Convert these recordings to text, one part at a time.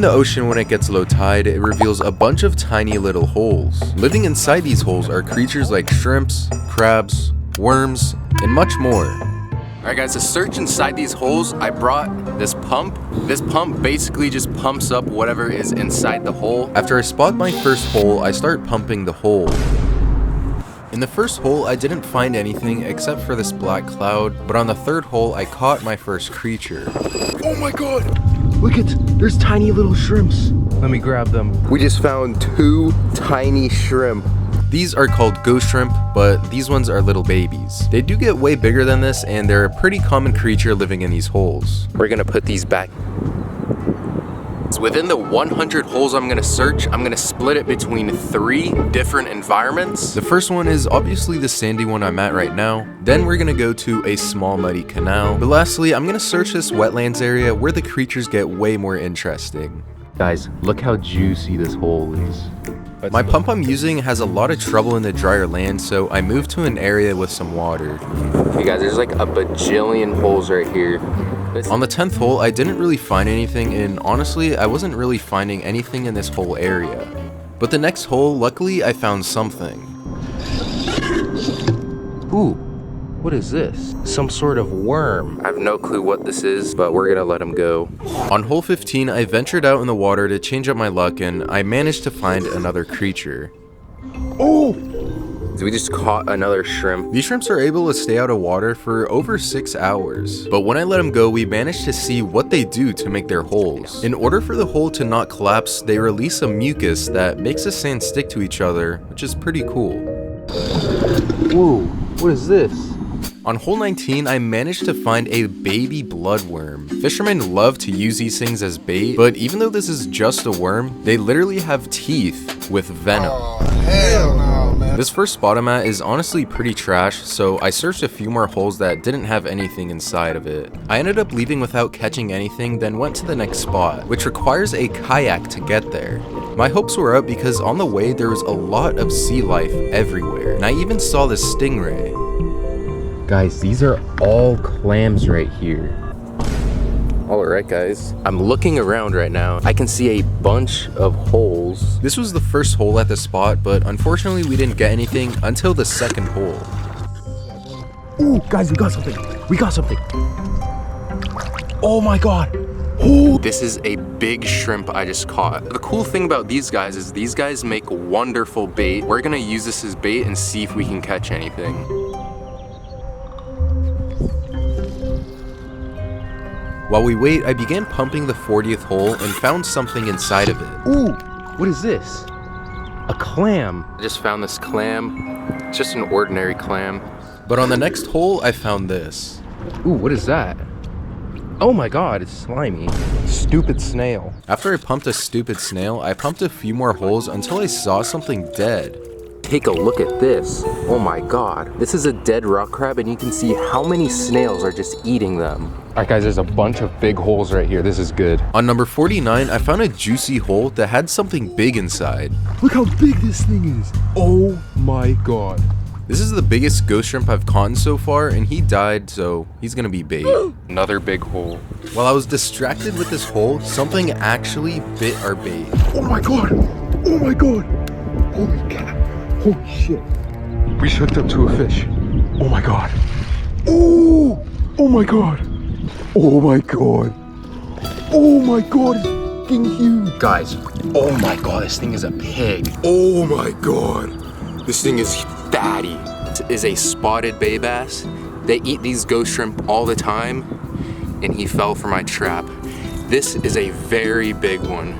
the ocean when it gets low tide, it reveals a bunch of tiny little holes. Living inside these holes are creatures like shrimps, crabs, worms, and much more. Alright guys, to search inside these holes, I brought this pump. This pump basically just pumps up whatever is inside the hole. After I spot my first hole, I start pumping the hole. In the first hole, I didn't find anything except for this black cloud, but on the third hole, I caught my first creature. Oh my god! Look at, there's tiny little shrimps. Let me grab them. We just found 2 tiny shrimp. These are called ghost shrimp, but these ones are little babies. They do get way bigger than this, and they're a pretty common creature living in these holes. We're gonna put these back. So within the 100 holes I'm gonna search, I'm gonna split it between 3 different environments. The first one is obviously the sandy one I'm at right now. Then we're gonna go to a small muddy canal. But lastly, I'm gonna search this wetlands area where the creatures get way more interesting. Guys, look how juicy this hole is. My pump I'm using has a lot of trouble in the drier land, so I moved to an area with some water. Hey guys, there's like a bajillion holes right here. On the 10th hole, I didn't really find anything, and honestly, I wasn't really finding anything in this whole area. But the next hole, luckily, I found something. Ooh, what is this? Some sort of worm. I have no clue what this is, but we're gonna let him go. On hole 15, I ventured out in the water to change up my luck, and I managed to find another creature. Oh! So we just caught another shrimp. These shrimps are able to stay out of water for over 6 hours. But when I let them go, we managed to see what they do to make their holes. In order for the hole to not collapse, they release a mucus that makes the sand stick to each other, which is pretty cool. Whoa, what is this? On hole 19, I managed to find a baby bloodworm. Fishermen love to use these things as bait, but even though this is just a worm, they literally have teeth with venom. Oh, hell no, man. This first spot I'm at is honestly pretty trash, so I searched a few more holes that didn't have anything inside of it. I ended up leaving without catching anything, then went to the next spot, which requires a kayak to get there. My hopes were up because on the way there was a lot of sea life everywhere, and I even saw this stingray. Guys, these are all clams right here. Alright guys, I'm looking around right now. I can see a bunch of holes. This was the first hole at the spot, but unfortunately we didn't get anything until the second hole. Ooh, guys, we got something. We got something. Oh my god. Ooh. This is a big shrimp I just caught. The cool thing about these guys is these guys make wonderful bait. We're gonna use this as bait and see if we can catch anything. While we wait, I began pumping the 40th hole and found something inside of it. Ooh, what is this? A clam. I just found this clam. It's just an ordinary clam. But on the next hole, I found this. Ooh, what is that? Oh my god, it's slimy. Stupid snail. After I pumped a stupid snail, I pumped a few more holes until I saw something dead. Take a look at this. Oh my god. This is a dead rock crab and you can see how many snails are just eating them. Alright guys, there's a bunch of big holes right here. This is good. On number 49, I found a juicy hole that had something big inside. Look how big this thing is. Oh my god. This is the biggest ghost shrimp I've caught so far, and he died, so he's gonna be bait. Another big hole. While I was distracted with this hole, something actually bit our bait. Oh my god. Oh my god. Holy cat. Holy shit. We just hooked up to a fish. Oh my god. Oh! Oh my god. Oh my god. Oh my god. It's fucking huge. Guys, oh my god, this thing is a pig. Oh my god. This thing is fatty. It is a spotted bay bass. They eat these ghost shrimp all the time, and he fell for my trap. This is a very big one.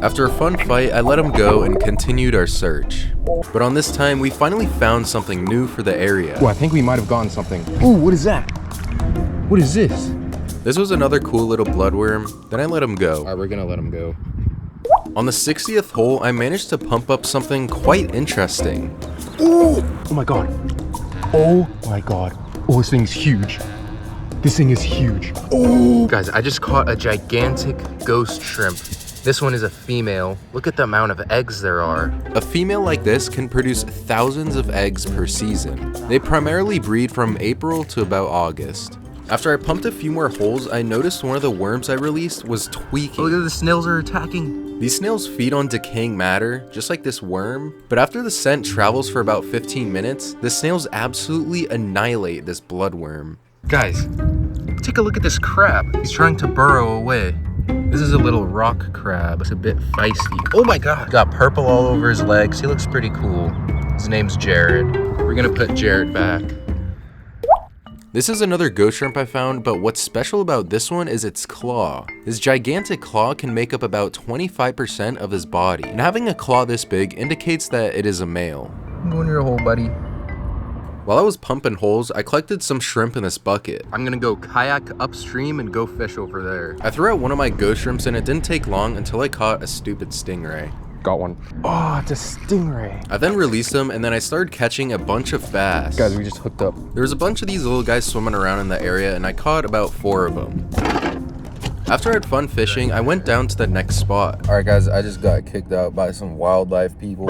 After a fun fight, I let him go and continued our search. But on this time, we finally found something new for the area. Oh, I think we might have gotten something. Ooh, what is that? What is this? This was another cool little bloodworm. Then I let him go. Alright, we're gonna let him go. On the 60th hole, I managed to pump up something quite interesting. Oh! Oh my god. Oh my god. Oh, this thing's huge. This thing is huge. Oh! Guys, I just caught a gigantic ghost shrimp. This one is a female. Look at the amount of eggs there are. A female like this can produce thousands of eggs per season. They primarily breed from April to about August. After I pumped a few more holes, I noticed one of the worms I released was tweaking. Look at the snails are attacking. These snails feed on decaying matter, just like this worm, but after the scent travels for about 15 minutes, the snails absolutely annihilate this bloodworm. Guys, take a look at this crab. He's trying to burrow away. This is a little rock crab. It's a bit feisty. Oh my god. Got purple all over his legs. He looks pretty cool. His name's Jared. We're gonna put Jared back. This is another ghost shrimp I found, but what's special about this one is its claw. His gigantic claw can make up about 25% of his body, and having a claw this big indicates that it is a male. Go in your hole, buddy. While I was pumping holes, I collected some shrimp in this bucket. I'm gonna go kayak upstream and go fish over there. I threw out one of my ghost shrimps and it didn't take long until I caught a stupid stingray. Got one. Oh, it's a stingray. I then released them and then I started catching a bunch of bass. Guys, we just hooked up. There was a bunch of these little guys swimming around in the area and I caught about 4 of them. After I had fun fishing, I went down to the next spot. Alright guys, I just got kicked out by some wildlife people.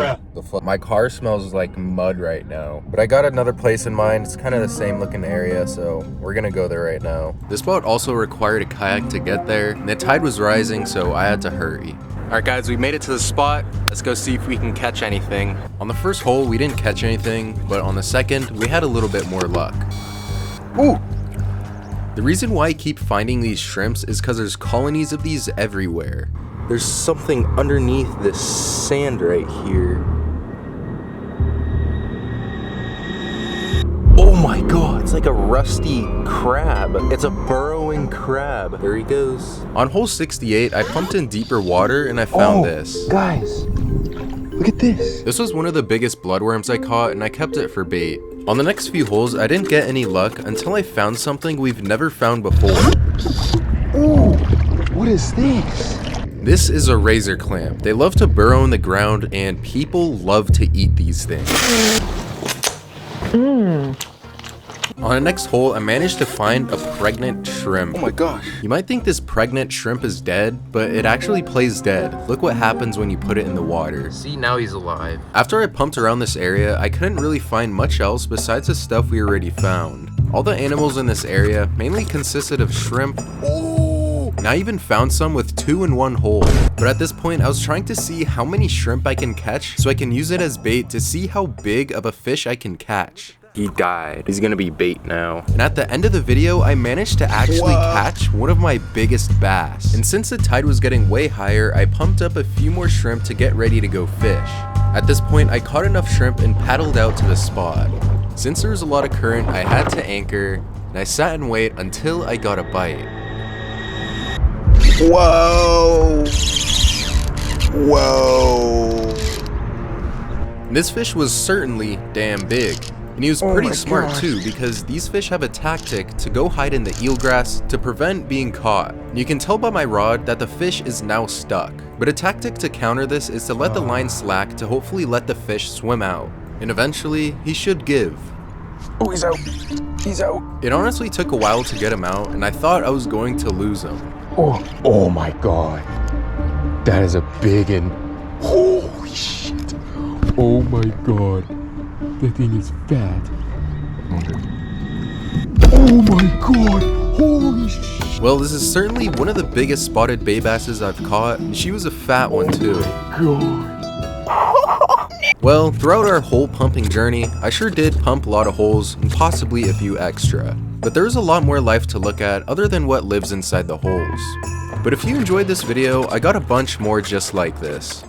My car smells like mud right now. But I got another place in mind. It's kind of the same looking area, so we're gonna go there right now. This spot also required a kayak to get there, and the tide was rising, so I had to hurry. Alright guys, we made it to the spot. Let's go see if we can catch anything. On the first hole, we didn't catch anything, but on the second, we had a little bit more luck. Ooh! The reason why I keep finding these shrimps is because there's colonies of these everywhere. There's something underneath this sand right here. Oh my god, it's like a rusty crab. It's a burrowing crab. There he goes. On hole 68, I pumped in deeper water and I found this. Guys, look at this. This was one of the biggest bloodworms I caught and I kept it for bait. On the next few holes, I didn't get any luck until I found something we've never found before. Ooh, what is this? This is a razor clamp. They love to burrow in the ground and people love to eat these things. On the next hole, I managed to find a pregnant shrimp. Oh my gosh. You might think this pregnant shrimp is dead, but it actually plays dead. Look what happens when you put it in the water. See, now he's alive. After I pumped around this area, I couldn't really find much else besides the stuff we already found. All the animals in this area mainly consisted of shrimp. Oh! And I even found some with 2 in 1 hole. But at this point, I was trying to see how many shrimp I can catch so I can use it as bait to see how big of a fish I can catch. He died. He's gonna be bait now. And at the end of the video, I managed to actually catch one of my biggest bass. And since the tide was getting way higher, I pumped up a few more shrimp to get ready to go fish. At this point, I caught enough shrimp and paddled out to the spot. Since there was a lot of current, I had to anchor, and I sat and wait until I got a bite. Whoa. Whoa. This fish was certainly damn big. And he was pretty smart too, because these fish have a tactic to go hide in the eelgrass to prevent being caught. And you can tell by my rod that the fish is now stuck. But a tactic to counter this is to let the line slack to hopefully let the fish swim out. And eventually, he should give. Oh, he's out. He's out. It honestly took a while to get him out, and I thought I was going to lose him. Oh my god. That is a big one. Holy shit. Oh my god. That thing is fat. Oh my god! Holy shit! Well, this is certainly one of the biggest spotted bay basses I've caught, and she was a fat one too. God. Well, throughout our whole pumping journey, I sure did pump a lot of holes and possibly a few extra. But there's a lot more life to look at other than what lives inside the holes. But if you enjoyed this video, I got a bunch more just like this.